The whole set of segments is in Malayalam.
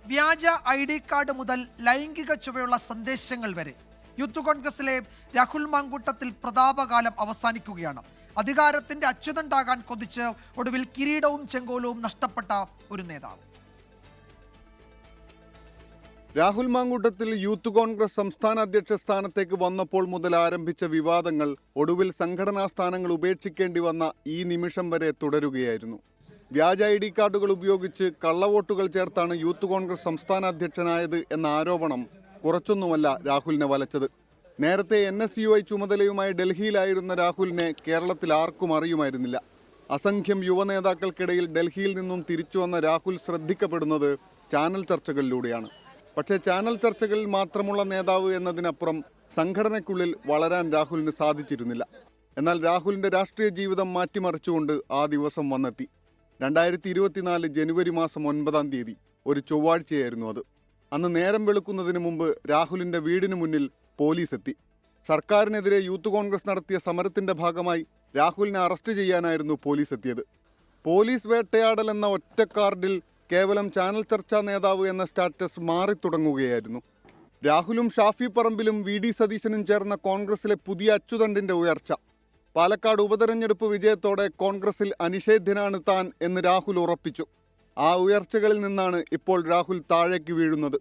വ്യാജ ID കാർഡ് മുതൽ ലൈംഗിക ചുവയുള്ള സന്ദേശങ്ങൾ വരെ യൂത്ത് കോൺഗ്രസിലെ രാഹുൽ മാങ്കൂട്ടത്തിൽ പ്രതാപകാലം അവസാനിക്കുകയാണ്. അധികാരത്തിന്റെ അച്യുതണ്ടാകാൻ കൊതിച്ച് ഒടുവിൽ കിരീടവും ചെങ്കോലവും നഷ്ടപ്പെട്ട ഒരു നേതാവ്. രാഹുൽ മാങ്കൂട്ടത്തിൽ യൂത്ത് കോൺഗ്രസ് സംസ്ഥാന അധ്യക്ഷ സ്ഥാനത്തേക്ക് വന്നപ്പോൾ മുതൽ ആരംഭിച്ച വിവാദങ്ങൾ ഒടുവിൽ സംഘടനാ സ്ഥാനങ്ങൾ ഉപേക്ഷിക്കേണ്ടി വന്ന ഈ നിമിഷം വരെ തുടരുകയായിരുന്നു. വ്യാജ ID കാർഡുകൾ ഉപയോഗിച്ച് കള്ളവോട്ടുകൾ ചേർത്താണ് യൂത്ത് കോൺഗ്രസ് സംസ്ഥാന അധ്യക്ഷനായത് എന്ന ആരോപണം കുറച്ചൊന്നുമല്ല രാഹുലിനെ വലച്ചത്. നേരത്തെ NSUI ചുമതലയുമായി ഡൽഹിയിലായിരുന്ന രാഹുലിനെ കേരളത്തിൽ ആർക്കും അറിയുമായിരുന്നില്ല. അസംഖ്യം യുവനേതാക്കൾക്കിടയിൽ ഡൽഹിയിൽ നിന്നും തിരിച്ചു വന്ന രാഹുൽ ശ്രദ്ധിക്കപ്പെടുന്നത് ചാനൽ ചർച്ചകളിലൂടെയാണ്. പക്ഷേ ചാനൽ ചർച്ചകളിൽ മാത്രമുള്ള നേതാവ് എന്നതിനപ്പുറം സംഘടനയ്ക്കുള്ളിൽ വളരാൻ രാഹുലിന് സാധിച്ചിരുന്നില്ല. എന്നാൽ രാഹുലിൻ്റെ രാഷ്ട്രീയ ജീവിതം മാറ്റിമറിച്ചുകൊണ്ട് ആ ദിവസം വന്നെത്തി. 2024 ജനുവരി മാസം 9-ാം തീയതി ഒരു ചൊവ്വാഴ്ചയായിരുന്നു അത്. അന്ന് നേരം വെളുക്കുന്നതിന് മുമ്പ് രാഹുലിൻ്റെ വീടിന് മുന്നിൽ പോലീസ് എത്തി. സർക്കാരിനെതിരെ യൂത്ത് കോൺഗ്രസ് നടത്തിയ സമരത്തിൻ്റെ ഭാഗമായി രാഹുലിനെ അറസ്റ്റ് ചെയ്യാനായിരുന്നു പോലീസ് എത്തിയത്. പോലീസ് വേട്ടയാടൽ എന്ന ഒറ്റ കാർഡിൽ കേവലം ചാനൽ ചർച്ചാ നേതാവ് എന്ന സ്റ്റാറ്റസ് മാറിത്തുടങ്ങുകയായിരുന്നു. രാഹുലും ഷാഫി പറമ്പിലും VD സതീശനും ചേർന്ന കോൺഗ്രസിലെ പുതിയ അച്ചുതണ്ടിൻ്റെ ഉയർച്ച. പാലക്കാട് ഉപതെരഞ്ഞെടുപ്പ് വിജയത്തോടെ കോൺഗ്രസിൽ അനിഷേധ്യനാണ് താൻ എന്ന് രാഹുൽ ഉറപ്പിച്ചു. ആ ഉയർച്ചകളിൽ നിന്നാണ് ഇപ്പോൾ രാഹുൽ താഴേക്ക് വീഴുന്നത്.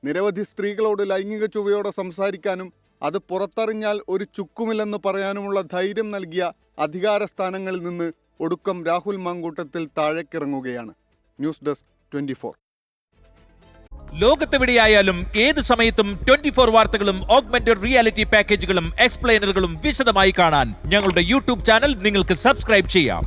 നിരവധി സ്ത്രീകളോട് ലൈംഗിക ചുവയോടെ സംസാരിക്കാനും അത് പുറത്തറിഞ്ഞാൽ ഒരു ചുക്കുമില്ലെന്ന് പറയാനുമുള്ള ധൈര്യം നൽകിയ അധികാര സ്ഥാനങ്ങളിൽ നിന്ന് ഒടുക്കം രാഹുൽ മാങ്കൂട്ടത്തിൽ താഴേക്കിറങ്ങുകയാണ്. News desk 24. ലോകത്തെവിടെയായാലും ഏത് സമയത്തും 24 വാർത്തകളും ഓഗ്മെന്റഡ് റിയാലിറ്റി പാക്കേജുകളും എക്സ്പ്ലെയിനറുകളും വിശദമായി കാണാൻ ഞങ്ങളുടെ യൂട്യൂബ് ചാനൽ നിങ്ങൾക്ക് സബ്സ്ക്രൈബ് ചെയ്യാം.